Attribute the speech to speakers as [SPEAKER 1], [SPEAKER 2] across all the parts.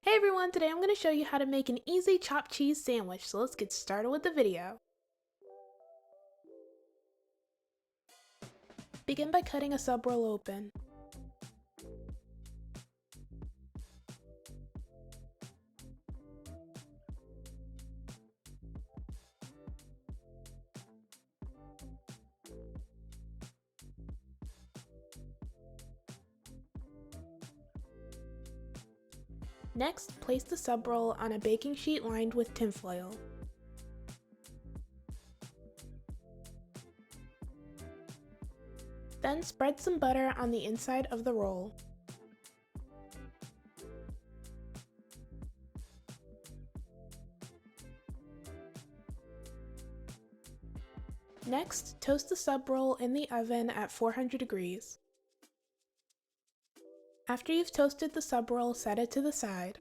[SPEAKER 1] Hey everyone, today I'm going to show you how to make an easy chopped cheese sandwich, so let's get started with the video. Begin by cutting a sub roll open. Next, place the sub roll on a baking sheet lined with tinfoil. Then spread some butter on the inside of the roll. Next, toast the sub roll in the oven at 400 degrees. After you've toasted the sub roll, set it to the side.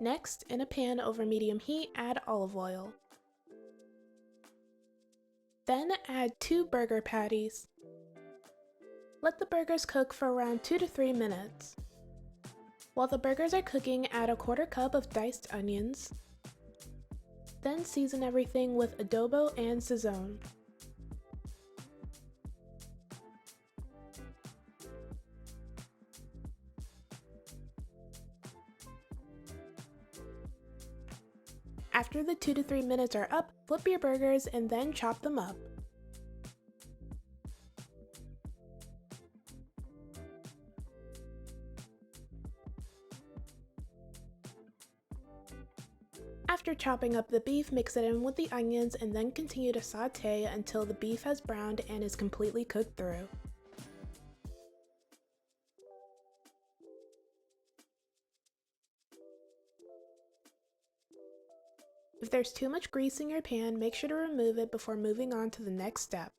[SPEAKER 1] Next, in a pan over medium heat, add olive oil. Then add 2 burger patties. Let the burgers cook for around 2 to 3 minutes. While the burgers are cooking, add a 1/4 cup of diced onions. Then season everything with adobo and Sazon. After the 2 to 3 minutes are up, flip your burgers and then chop them up. After chopping up the beef, mix it in with the onions and then continue to saute until the beef has browned and is completely cooked through. If there's too much grease in your pan, make sure to remove it before moving on to the next step.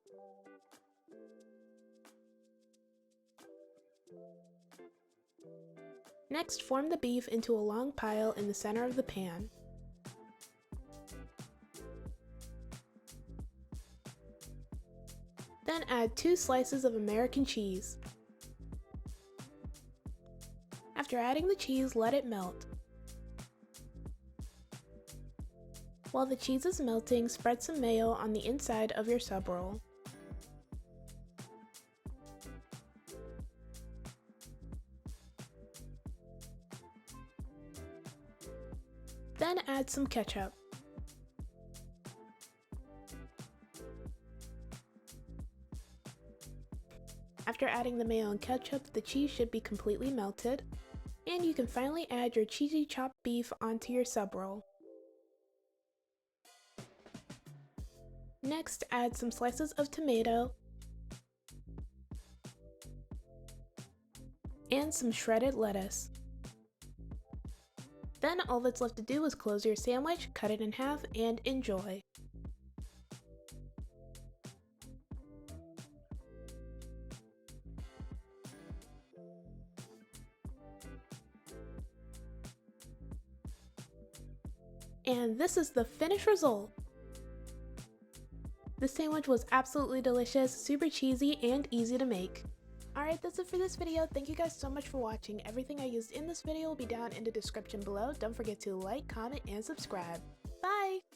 [SPEAKER 1] Next, form the beef into a long pile in the center of the pan. Then add 2 slices of American cheese. After adding the cheese, let it melt. While the cheese is melting, spread some mayo on the inside of your sub roll. Then add some ketchup. After adding the mayo and ketchup, the cheese should be completely melted, and you can finally add your cheesy chopped beef onto your sub roll. Next, add some slices of tomato and some shredded lettuce. Then all that's left to do is close your sandwich, cut it in half, and enjoy. And this is the finished result. This sandwich was absolutely delicious, super cheesy, and easy to make. Alright, that's it for this video. Thank you guys so much for watching. Everything I used in this video will be down in the description below. Don't forget to like, comment, and subscribe. Bye!